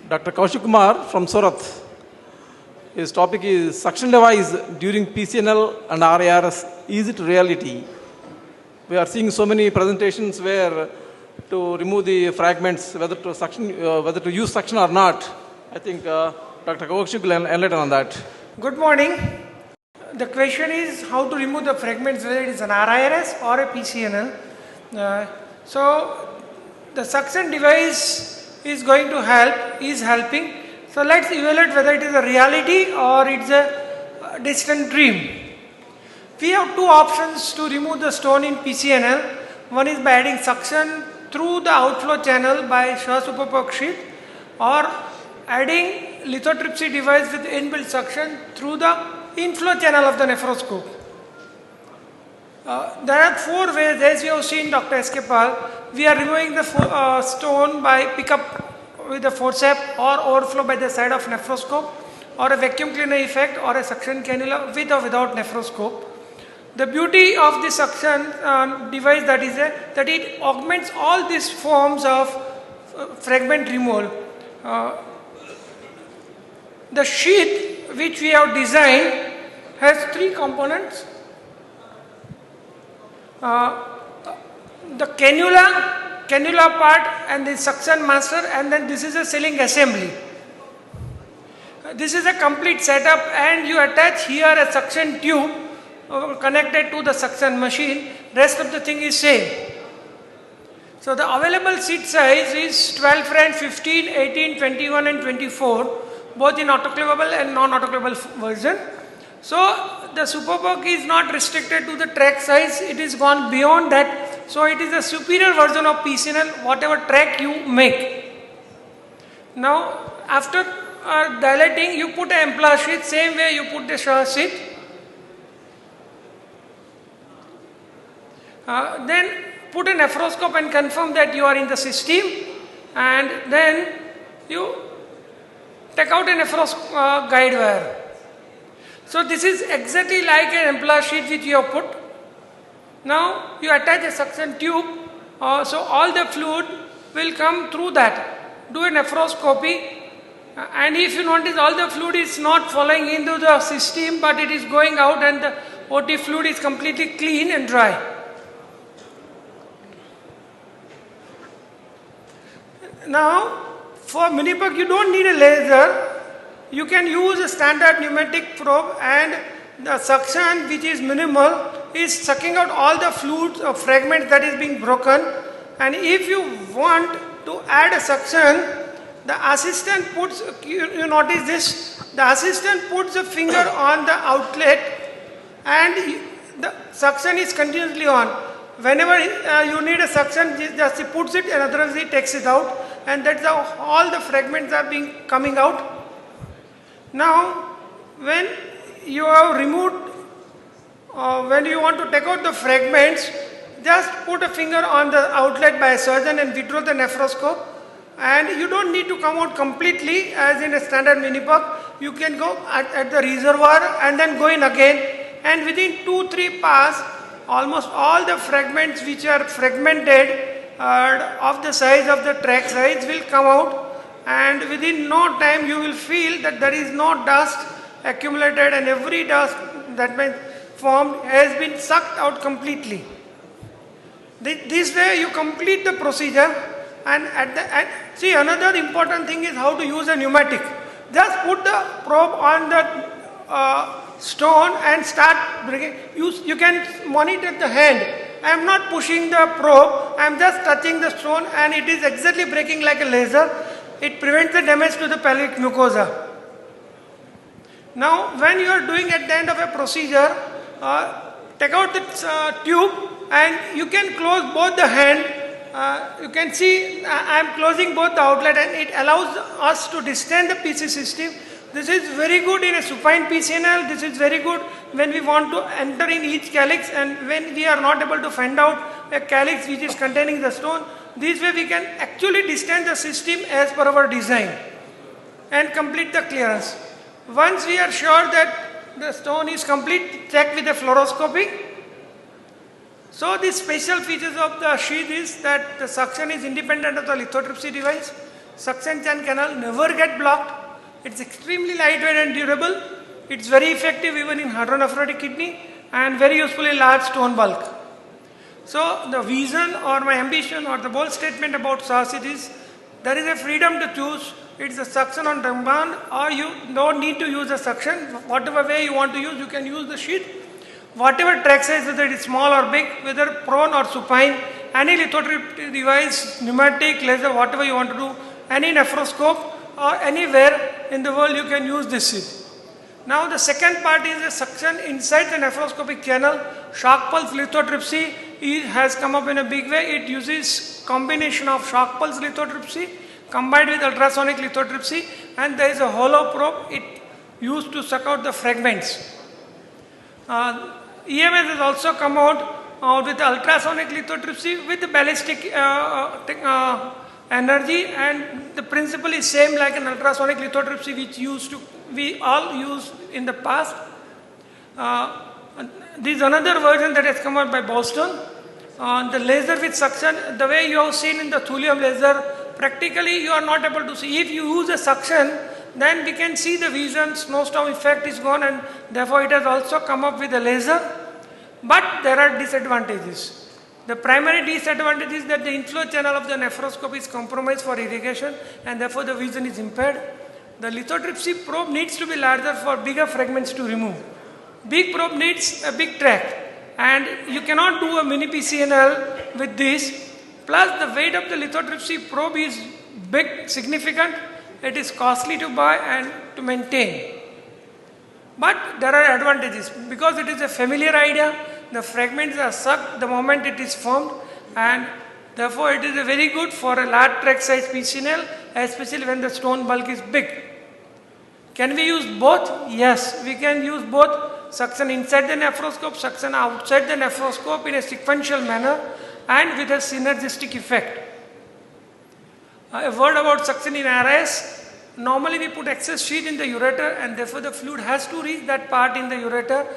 Dr. Kaushik Kumar from Surat. His topic is suction device during PCNL and RARS. Is it reality? We are seeing so many presentations where to remove the fragments, whether to use suction or not. I think Dr. Kaushik will enlighten on that. Good morning. The question is how to remove the fragments, whether it is an RIRS or a PCNL. So the suction device is going to help, is helping. So let's evaluate whether it is a reality or it's a distant dream. We have two options to remove the stone in PCNL. One is by adding suction through the outflow channel by Shah Superpok sheet, or adding lithotripsy device with inbuilt suction through the inflow channel of the nephroscope. There are four ways, as you have seen Dr. S.K. Pal. We are removing the stone by pickup with the forceps or overflow by the side of nephroscope, or a vacuum cleaner effect, or a suction cannula with or without nephroscope. The beauty of the suction device that it augments all these forms of fragment removal. The sheath which we have designed has three components. The cannula part, and the suction master, and then this is a sealing assembly. This is a complete setup, and you attach here a suction tube connected to the suction machine. Rest of the thing is same. So the available seat size is 12 French, 15, 18, 21 and 24, both in autoclavable and non-autoclavable version. So the Superpok is not restricted to the track size, it is gone beyond that. So it is a superior version of PCNL, whatever track you make. Now after dilating, you put an Empla sheath, same way you put the Shah sheath. Then put a nephroscope and confirm that you are in the system, and then you take out a nephroscope guide wire. So this is exactly like an Empla sheet which you have put. Now you attach a suction tube, so all the fluid will come through that. Do a nephroscopy, and if you notice all the fluid is not following into the system, but it is going out, and the OT fluid is completely clean and dry. Now for Minipok you don't need a laser. You can use a standard pneumatic probe, and the suction, which is minimal, is sucking out all the fluids or fragments that is being broken. And if you want to add a suction, the assistant puts, you notice this, the assistant puts a finger on the outlet and the suction is continuously on. Whenever you need a suction, just he puts it, and otherwise he takes it out, and that's how all the fragments are coming out. Now, when you have removed, when you want to take out the fragments, just put a finger on the outlet by a surgeon and withdraw the nephroscope, and you don't need to come out completely as in a standard Minipok. You can go at the reservoir and then go in again, and within 2-3 pass, almost all the fragments which are fragmented of the size of the track size will come out. And within no time you will feel that there is no dust accumulated, and every dust that been formed has been sucked out completely. This way you complete the procedure, and see, another important thing is how to use a pneumatic. Just put the probe on the stone and start breaking. You can monitor the hand. I am not pushing the probe, I am just touching the stone, and it is exactly breaking like a laser. It prevents the damage to the pelvic mucosa. Now, when you are doing at the end of a procedure, take out the tube, and you can close both the hand. You can see I am closing both the outlet, and it allows us to distend the PC system. This is very good in a supine PCNL. This is very good when we want to enter in each calyx, and when we are not able to find out a calyx which is containing the stone. This way we can actually distend the system as per our design and complete the clearance. Once we are sure that the stone is complete, check with the fluoroscopy. So the special features of the sheath is that the suction is independent of the lithotripsy device. suction canal never get blocked. It's extremely lightweight and durable. It's very effective even in hydronephrotic kidney and very useful in large stone bulk. So the vision or my ambition or the bold statement about Sahasit is there is a freedom to choose. It's a suction on demand, or you don't need to use a suction. Whatever way you want to use, you can use the sheet. Whatever track size, whether it is small or big, whether prone or supine, any lithotripsy device, pneumatic, laser, whatever you want to do, any nephroscope or anywhere in the world you can use this sheet. Now the second part is the suction inside the nephroscopic channel. Shock pulse lithotripsy has come up in a big way. It uses combination of shock pulse lithotripsy combined with ultrasonic lithotripsy, and there is a hollow probe. It used to suck out the fragments. EMS has also come out with ultrasonic lithotripsy with the ballistic energy, and the principle is same like an ultrasonic lithotripsy which we all used in the past. This is another version that has come out by Boston. The laser with suction, the way you have seen in the thulium laser, practically you are not able to see. If you use a suction, then we can see the vision, snowstorm effect is gone, and therefore it has also come up with a laser. But there are disadvantages. The primary disadvantage is that the inflow channel of the nephroscope is compromised for irrigation, and therefore the vision is impaired. The lithotripsy probe needs to be larger for bigger fragments to remove. Big probe needs a big track, and you cannot do a mini PCNL with this. Plus the weight of the lithotripsy probe is big, significant. It is costly to buy and to maintain. But there are advantages because it is a familiar idea. The fragments are sucked the moment it is formed, and therefore it is a very good for a large track size PCNL, especially when the stone bulk is big. Can we use both? Yes, we can use both suction inside the nephroscope, suction outside the nephroscope in a sequential manner and with a synergistic effect. A word about suction in RIS. Normally we put excess sheet in the ureter, and therefore the fluid has to reach that part in the ureter,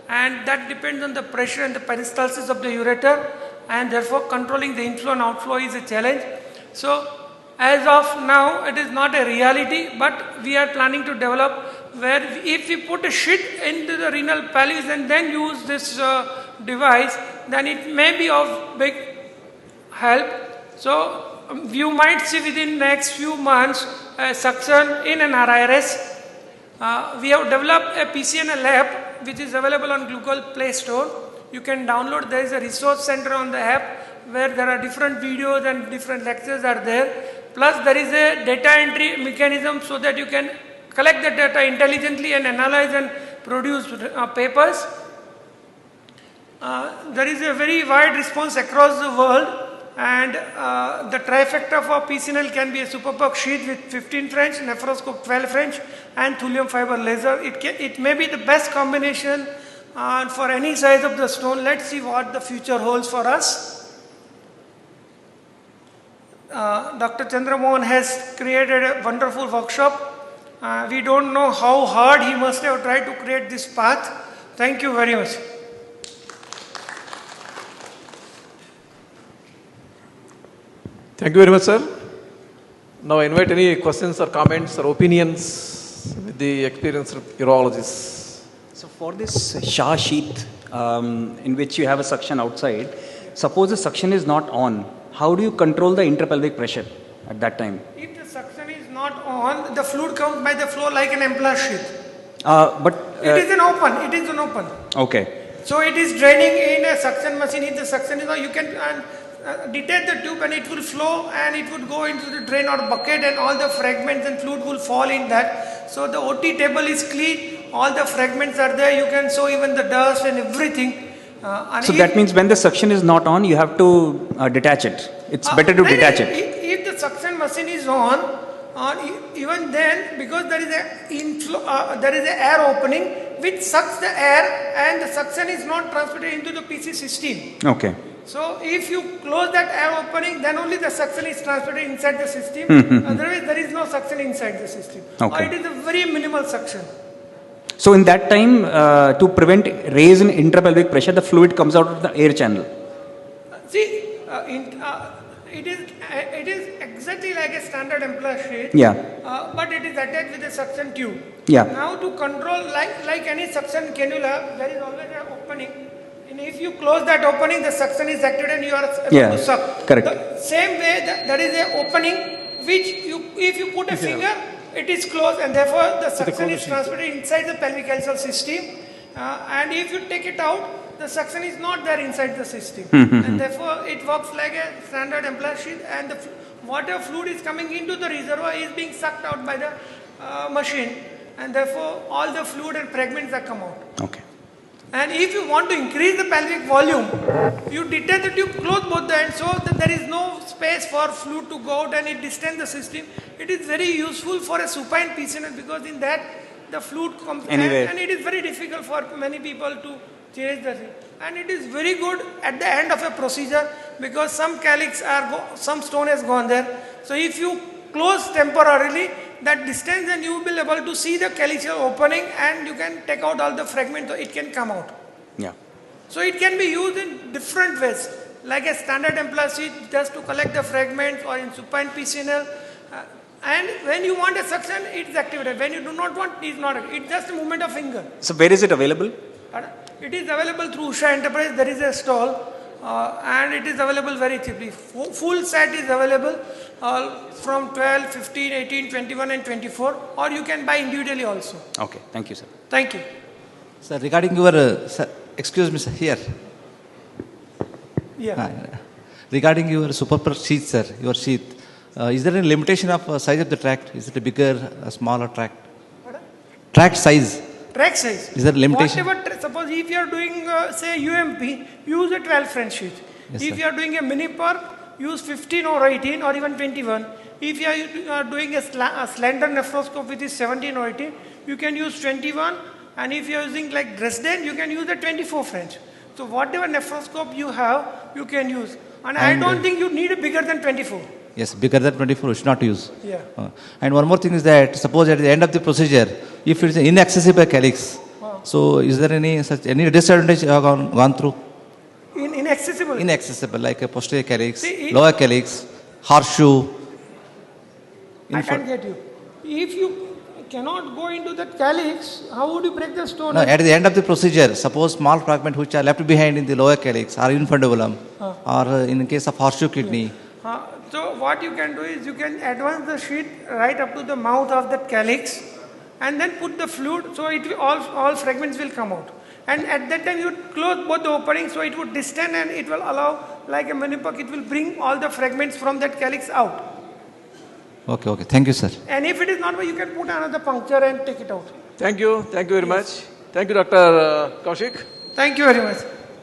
and that depends on the pressure and the peristalsis of the ureter, and therefore controlling the inflow and outflow is a challenge. So as of now it is not a reality, but we are planning to develop where if we put a sheet into the renal pelvis and then use this device, then it may be of big help. So you might see within next few months suction in an RIRS. We have developed a PCNL app which is available on Google Play Store. You can download. There is a resource center on the app where there are different videos and different lectures are there. Plus there is a data entry mechanism so that you can collect the data intelligently and analyze and produce papers. There is a very wide response across the world, and the trifecta for PCNL can be a superpuck sheet with 15 French, nephroscope 12 French, and thulium fiber laser. It may be the best combination for any size of the stone. Let's see what the future holds for us. Dr. Chandramohan has created a wonderful workshop. We don't know how hard he must have tried to create this path. Thank you very much. Thank you very much, sir. Now I invite any questions or comments or opinions with the experienced urologists. So for this Shah sheath in which you have a suction outside, suppose the suction is not on, how do you control the intrapelvic pressure at that time? If the suction is not on, the fluid comes by the flow like an empla sheath. It is an open. Okay. So it is draining in a suction machine. If the suction is on, you can detach the tube and it will flow and it would go into the drain or bucket, and all the fragments and fluid will fall in that. So the OT table is clean, all the fragments are there, you can show even the dust and everything. So that means when the suction is not on, you have to detach it. It's better to detach it. If the suction machine is on, even then, because there is a inflow, there is an air opening which sucks the air, and the suction is not transmitted into the PC system. Okay. So if you close that air opening, then only the suction is transmitted inside the system. Otherwise, there is no suction inside the system. Okay. Or it is a very minimal suction. So in that time, to prevent raise in intrapelvic pressure, the fluid comes out of the air channel. See, it is exactly like like a standard implant sheet. Yeah. But it is attached with a suction tube. Yeah. Now to control, like any suction cannula, there is always an opening. And if you close that opening, the suction is activated and you are able Yeah, to suck. correct. The same way, there is an opening which if you put a finger, it is closed and therefore the suction is transferred inside the pelvic calcium system. And if you take it out, the suction is not there inside the system. And therefore it works like a standard implant sheet, and the water fluid is coming into the reservoir is being sucked out by the machine, and therefore all the fluid and fragments that come out. Okay. And if you want to increase the pelvic volume, you detain the tube, close both the ends so that there is no space for fluid to go out and it distends the system. It is very useful for a supine PCNL because in that the fluid comes Anyway. and it is very difficult for many people to change the thing. And it is very good at the end of a procedure because some calyx some stone has gone there. So if you close temporarily that distance, then you will be able to see the calyxal opening and you can take out all the fragments so it can come out. Yeah. So it can be used in different ways, like a standard implant sheet just to collect the fragments, or in supine PCNL. And when you want a suction, it is activated. When you do not want, it is not. It's just a movement of finger. So where is it available? It is available through Usha Enterprise. There is a stall, and it is available very cheaply. Full set is available from 12, 15, 18, 21 and 24, or you can buy individually also. Okay. Thank you, sir. Thank you. Sir, regarding your, sir, excuse me, sir, here. Yeah. Regarding your super sheath, sir, your sheath, is there any limitation of size of the tract? Is it a bigger, a smaller tract? Tract size. Track size. Is there a limitation? Suppose if you are doing, say, UMP, use a 12 French sheet. Yes, If sir. you are doing a mini perk, use 15 or 18 or even 21. If you are doing a slender nephroscope which is 17 or 18, you can use 21. And if you are using like Dresden, you can use the 24 French. So whatever nephroscope you have, you can use. And I And, don't think you need a bigger than 24. Yes, bigger than 24, you should not use. Yeah. And one more thing is that, suppose at the end of the procedure, if it's inaccessible calyx, so is there any disadvantage you have gone through? Inaccessible. Inaccessible, like a posterior calyx, See, lower calyx, horseshoe. I can't get you. If you cannot go into that calyx, how would you break the stone? No, at the end of the procedure, suppose small fragments which are left behind in the lower calyx or infundibulum, or in case of horseshoe kidney. So what you can do is you can advance the sheet right up to the mouth of that calyx and then put the fluid so it will, all fragments will come out. And at that time you close both the openings so it would distend and it will allow, like a minipuck, it will bring all the fragments from that calyx out. Okay. Thank you, sir. And if it is not, you can put another puncture and take it out. Thank you very much. Thank you, Dr. Kaushik. Thank you very much.